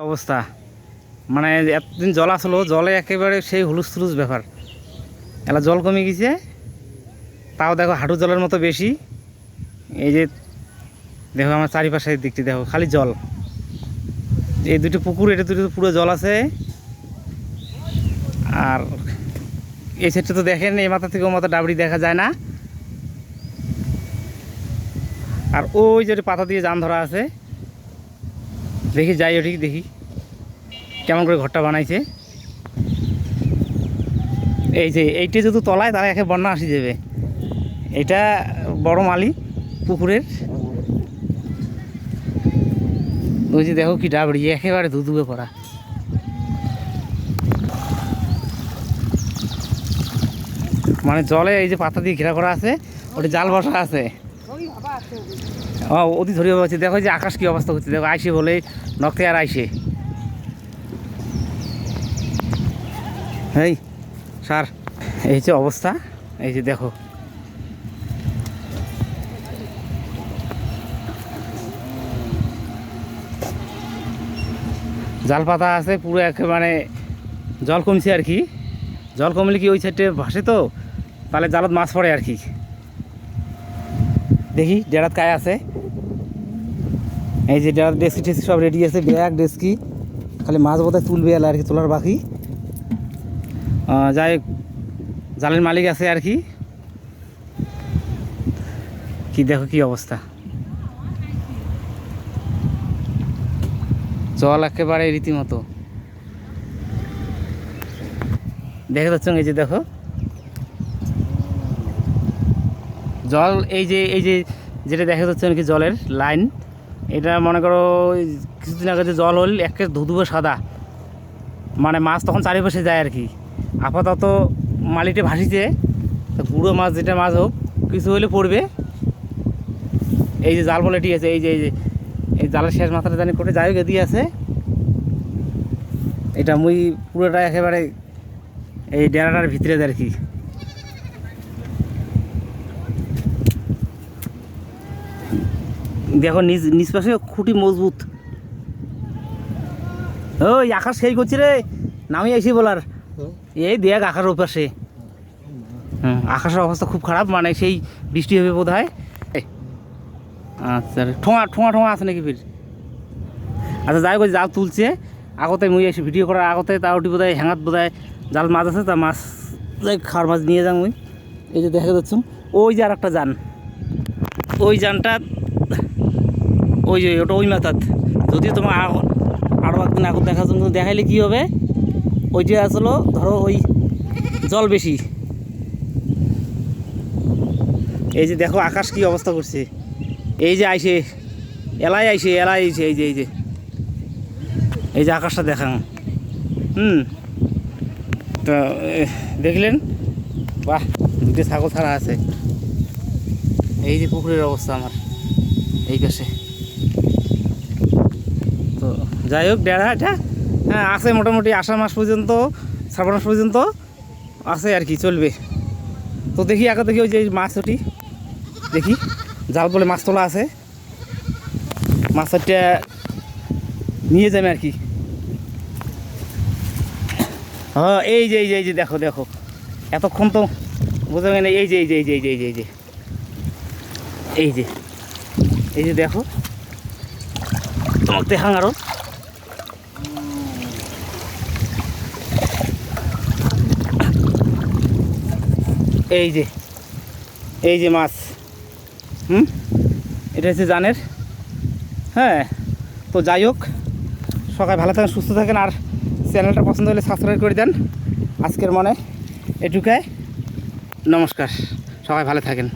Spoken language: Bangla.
অবস্থা মানে এতদিন জল আসলো, জলে একেবারে সেই হুলুস থুলুস ব্যাপার। এলা জল কমে গেছে, তাও দেখো হাঁটু জলের মতো বেশি। এই যে দেখো আমার চারিপাশের দিকটি দেখো খালি জল। এই দুটো পুকুর, এটা দুটো পুরো জল আছে। আর এই সাইডটা তো দেখেন, এই মাথা থেকে ও মাথা ডাবড়ি দেখা যায় না। আর ওই যে পাতা দিয়ে জান ধরা আছে, দেখি যাই ওটি দেখি কেমন করে ঘরটা বানাইছে। এই যে এইটা যদি তলায় তারা একে বন্যা আসি যাবে। এটা বড় মালি পুকুরের। ওই যে দেখো কি ডাবড়ি একেবারে ধুধুবে পড়া। মানে জলে এই যে পাতা দিয়ে ঘেরা করা আছে, ওটি জাল বসা আছে। অতি ধরিয়ে পাচ্ছি, দেখো যে আকাশ কি অবস্থা হচ্ছে। দেখো আইসে বলে নখতে আর আইসে। এই স্যার, এই যে অবস্থা, এই যে দেখো জাল পাতা আছে পুরো একেবারে। জল কমছে আর কি, জল কমলে কি ওই সাইডে ভাসে, তো তাহলে জালত মাছ পড়ে আর কি। দেখি ডেরাত কায় আছে, এই যে ডেরাত ডেস্কি টেস্কি সব রেডি আছে, ব্যাগ ডেস্কি, খালি মাছ বোধহয় তুলবে এলা আর কি, তোলার বাকি। যাই জালের মালিক আছে আর কি। কি দেখো কি অবস্থা, জল একেবারে রীতিমতো দেখে যাচ্ছ। এই যে দেখো জল, এই যে যেটা দেখা যাচ্ছে নাকি জলের লাইন, এটা মনে করো কিছুদিন আগে যে জল হল একে ধুধুবে সাদা, মানে মাছ তখন চারিপাশে যায় আর কি। আপাতত মালিটা ভাসিছে, পুরো মাছ যেটা মাছ হোক কিছু হলে পড়বে। এই যে জাল বলে ঠিক আছে, এই যে এই জালের শেষ মাথাটা জানি করে যাই হোক দিয়ে আছে। এটা মুই পুরোটা একেবারে এই ডেরাটার ভিতরে আর কি। দেখো নিজ পাশে খুঁটি মজবুত। ওই আকাশ সেই করছি রে, নামি আইসি বলার। এই দেখ আকাশের ওপাশে, আকাশের অবস্থা খুব খারাপ, মানে সেই বৃষ্টি হবে বোধ হয়। আচ্ছা ঠোঁয়া ঠোঁয়া ঠোঁয়া আছে নাকি ফির? আচ্ছা যাই হোক, জাল তুলছে আগতে, মুই এসে ভিডিও করার আগতে তা ওটি বোধ হয় হ্যাঙাত বোধ হয় জাল মাছ আছে, তা মাছ যাই খাওয়ার মাছ নিয়ে যান মুই। এই যে দেখা যাচ্ছ ওই যে আর একটা যান, ওই যানটা ওই যে ওটা ওই মাথাত। যদি তোমার আরও একদিন আগত দেখা জন্য দেখাইলে কী হবে, ওইটা আসলো ধরো ওই জল বেশি। এই যে দেখো আকাশ কি অবস্থা করছে, এই যে আইসে এলাই আইসে এই যে এই যে আকাশটা দেখান। তো দেখলেন, বাহ দুটো ছাগল ছাড়া আছে। এই যে পুকুরের অবস্থা আমার এই পাশে। তো যাই হোক ডেরা এটা হ্যাঁ আছে মোটামুটি আষাঢ় মাস পর্যন্ত, শ্রাবণ মাস পর্যন্ত আছে আর কি, চলবে। তো দেখি আগে দেখি ওই যে মাছ ওটি দেখি, জাল বলে মাছ তোলা আছে, মাছটা নিয়ে যাবে আর কি। হ্যাঁ এই যে দেখো দেখো এতক্ষণ তো বোঝা যায় না। এই যে দেখো তোমাকে দেখান আরো। এই যে মাছ, এটা হচ্ছে জানের। হ্যাঁ তো যাই হোক, সবাই ভালো থাকেন, সুস্থ থাকেন, আর চ্যানেলটা পছন্দ হলে সাবস্ক্রাইব করে দেন। আজকের মনে এটুকায়, নমস্কার, সবাই ভালো থাকেন।